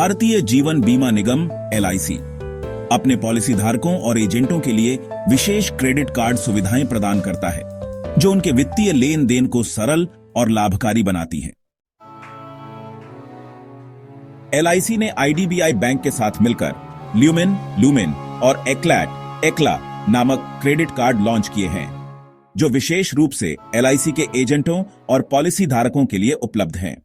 भारतीय जीवन बीमा निगम LIC अपने policy धारकों और एजेंटों के लिए विशेष क्रेडिट कार्ड सुविधाएं प्रदान करता है, जो उनके वित्तीय लेन देन को सरल और लाभकारी बनाती हैं। LIC ने IDBI बैंक के साथ मिलकर ल्यूमेन और एक्ला नामक क्रेडिट कार्ड लॉन्च किए हैं, जो विशेष रूप से LIC के एजेंटों और पॉलिसी धारकों के लिए उपलब्ध हैं।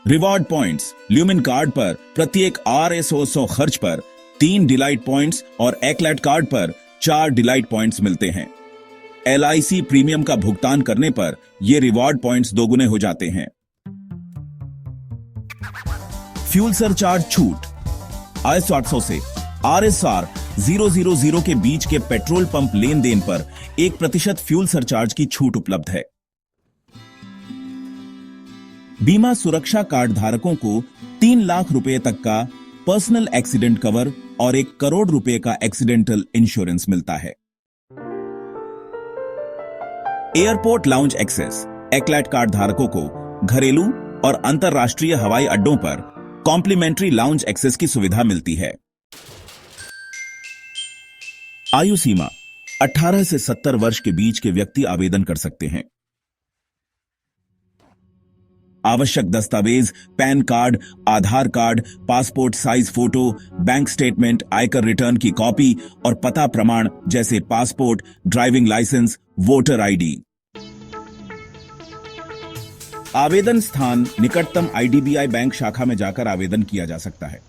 रिवॉर्ड पॉइंट्स ल्यूमेन कार्ड पर प्रत्येक RS100 खर्च पर 3 डिलाइट पॉइंट्स और एक्लैट कार्ड पर 4 डिलाइट पॉइंट्स मिलते हैं। LIC प्रीमियम का भुगतान करने पर ये रिवॉर्ड पॉइंट्स दोगुने हो जाते हैं। फ्यूल सरचार्ज छूट IS 800 से RSR 000 के बीच के पेट्रोल पंप लेन देन पर 1% फ्यूल सरचार्ज की छूट उपलब्ध है। बीमा सुरक्षा कार्ड धारकों को 3 लाख रुपए तक का पर्सनल एक्सीडेंट कवर और 1 करोड़ रुपए का एक्सीडेंटल इंश्योरेंस मिलता है। एयरपोर्ट लाउंज एक्सेस एक्लैट कार्ड धारकों को घरेलू और अंतर्राष्ट्रीय हवाई अड्डों पर कॉम्प्लीमेंट्री लाउंज एक्सेस की सुविधा मिलती है। आयु सीमा 18 से 70 वर्ष के बीच के व्यक्ति आवेदन कर सकते हैं। आवश्यक दस्तावेज PAN card, Aadhaar card, passport size photo, bank statement, आयकर रिटर्न की कॉपी और पता प्रमाण जैसे passport, driving licence, voter ID। आवेदन स्थान निकटतम IDBI बैंक शाखा में जाकर आवेदन किया जा सकता है।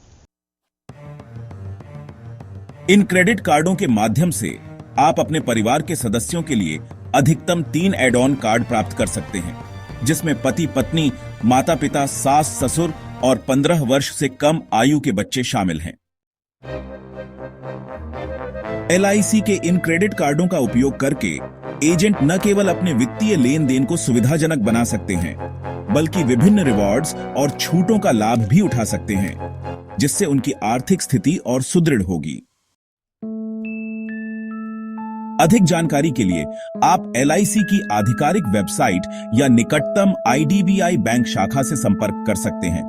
इन क्रेडिट कार्डों के माध्यम से आप अपने परिवार के सदस्यों के लिए अधिकतम 3 एड ऑन कार्ड प्राप्त कर सकते हैं, जिसमें पति पत्नी, माता पिता, सास ससुर और 15 वर्ष से कम आयु के बच्चे शामिल हैं। LIC के इन क्रेडिट कार्डों का उपयोग करके एजेंट न केवल अपने वित्तीय लेन देन को सुविधाजनक बना सकते हैं, बल्कि विभिन्न रिवॉर्ड्स और छूटों का लाभ भी उठा सकते हैं, जिससे उनकी आर्थिक स्थिति और सुदृढ़ होगी। अधिक जानकारी के लिए आप LIC की आधिकारिक वेबसाइट या निकटतम IDBI बैंक शाखा से संपर्क कर सकते हैं।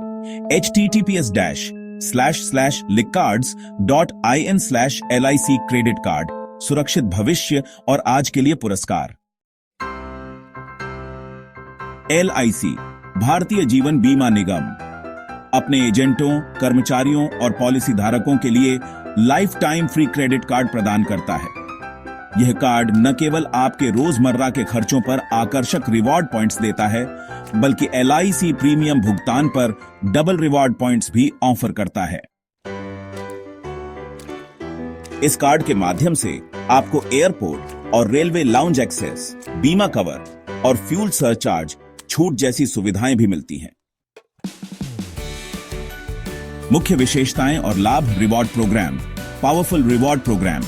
https://lickcards.in/LIC क्रेडिट कार्ड सुरक्षित भविष्य और आज के लिए पुरस्कार। LIC भारतीय जीवन बीमा निगम अपने एजेंटों, कर्मचारियों और पॉलिसी धारकों के लिए life time free credit card प्रदान करता है। यह कार्ड न केवल आपके रोजमर्रा के खर्चों पर आकर्षक रिवॉर्ड पॉइंट्स देता है, बल्कि LIC प्रीमियम भुगतान पर डबल रिवॉर्ड पॉइंट्स भी ऑफर करता है। इस कार्ड के माध्यम से आपको एयरपोर्ट और रेलवे लाउंज एक्सेस, बीमा कवर और फ्यूल सरचार्ज छूट जैसी सुविधाएं भी मिलती हैं। मुख्य विशेषताएं और लाभ reward programme powerful reward programme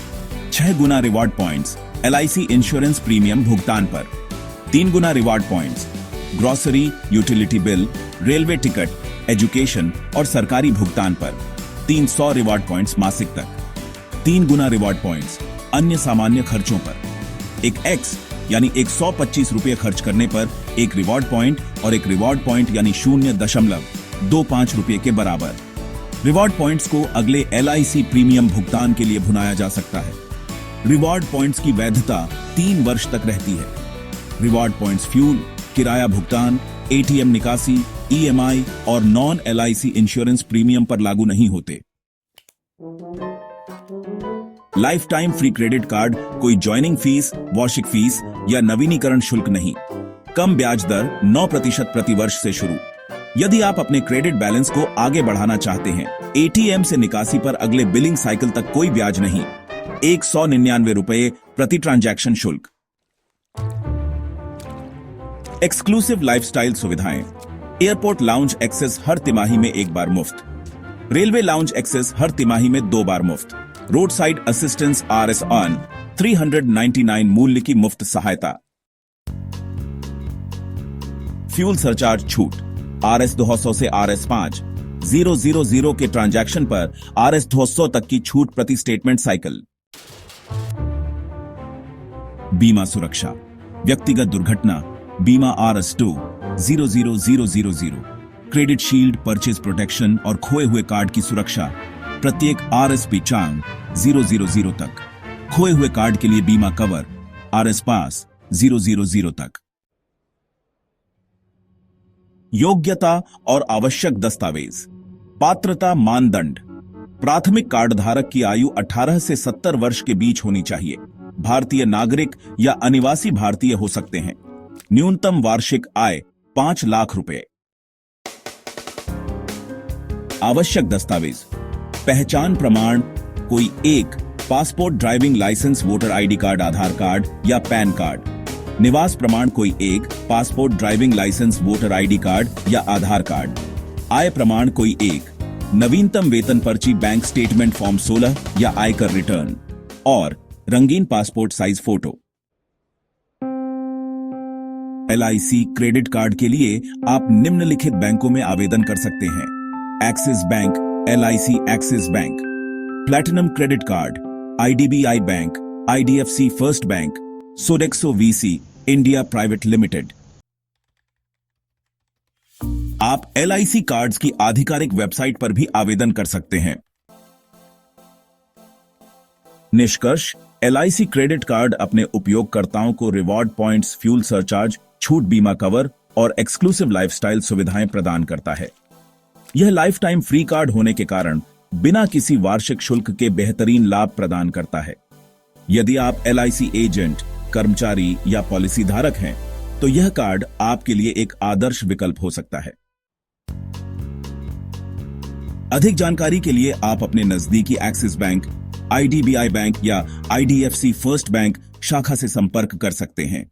6 गुना reward points LIC insurance premium भुगतान पर, 3 गुना reward points grocery, utility bill, railway ticket, education और सरकारी भुगतान पर, 300 रिवॉर्ड पॉइंट्स मासिक तक, 3 गुना रिवॉर्ड पॉइंट्स अन्य सामान्य खर्चों पर, एक X यानी 125 रुपये खर्च करने पर 1 रिवॉर्ड पॉइंट और 1 रिवॉर्ड पॉइंट यानी 0.25 रुपये के बराबर। रिवॉर्ड पॉइंट्स को अगले LIC प्रीमियम भुगतान के लिए भुनाया जा सकता है। रिवॉर्ड पॉइंट्स की वैधता 3 वर्ष तक रहती है। रिवॉर्ड पॉइंट्स फ्यूल, किराया भुगतान, ATM निकासी, EMI और नॉन LIC इंश्योरेंस प्रीमियम पर लागू नहीं होते। Life time free credit card कोई ज्वाइनिंग फीस, वार्षिक फीस या नवीनीकरण शुल्क नहीं। कम ब्याज दर 9% प्रति वर्ष से शुरू। यदि आप अपने क्रेडिट बैलेंस को आगे बढ़ाना चाहते हैं, ATM से निकासी पर अगले बिलिंग साइकिल तक कोई ब्याज नहीं। 199 रुपये प्रति ट्रांजैक्शन शुल्क। एक्सक्लूसिव लाइफस्टाइल सुविधाएं एयरपोर्ट लाउंज एक्सेस हर तिमाही में 1 बार मुफ्त, रेलवे लाउंज एक्सेस हर तिमाही में 2 बार मुफ्त, रोड साइड असिस्टेंस RS-ON 399 मूल्य की मुफ्त सहायता, फ्यूल सरचार्ज छूट RS 200 से RS 5 000 के ट्रांजैक्शन पर RS 200 तक की छूट प्रति स्टेटमेंट साइकिल। बीमा सुरक्षा व्यक्तिगत दुर्घटना बीमा RS 2 00000, credit shield, purchase protection और खोए हुए कार्ड की सुरक्षा प्रत्येक RSP चांग 000 तक। खोए हुए कार्ड के लिए बीमा कवर RS पास 000 तक। योग्यता और आवश्यक दस्तावेज। पात्रता मानदंड। प्राथमिक कार्ड धारक की आयु 18 से 70 वर्ष के बीच होनी चाहिए। भारतीय नागरिक या अनिवासी भारतीय हो सकते हैं। न्यूनतम वार्षिक आय 5 लाख रुपए। आवश्यक दस्तावेज। पहचान प्रमाण कोई एक, passport, driving licence, voter ID card, Aadhaar card या पैन कार्ड। निवास प्रमाण कोई एक, passport, driving licence, voter ID card या आधार कार्ड। आय प्रमाण कोई एक, नवीनतम वेतन पर्ची, बैंक स्टेटमेंट फॉर्म 16 या आयकर रिटर्न और रंगीन passport size photo. LIC credit card के लिए आप निम्नलिखित बैंकों में आवेदन कर सकते हैं: axis bank, LIC axis bank, platinum credit card, IDBI bank, IDFC first bank, Sodexo VC India private limited. आप LIC कार्ड्स की आधिकारिक वेबसाइट पर भी आवेदन कर सकते हैं। निष्कर्ष: LIC क्रेडिट कार्ड अपने उपयोगकर्ताओं को रिवॉर्ड पॉइंट्स, फ्यूल सरचार्ज, छूट, बीमा कवर और एक्सक्लूसिव लाइफस्टाइल सुविधाएं प्रदान करता है। यह लाइफ टाइम फ्री कार्ड होने के कारण बिना किसी वार्षिक शुल्क के बेहतरीन लाभ प्रदान करता है। यदि आप LIC एजेंट, कर्मचारी या पॉलिसी धारक हैं, तो यह कार्ड आपके लिए एक आदर्श विकल्प हो सकता है। अधिक जानकारी के लिए आप अपने नजदीकी एक्सिस बैंक, IDBI बैंक या IDFC फर्स्ट बैंक शाखा से संपर्क कर सकते हैं।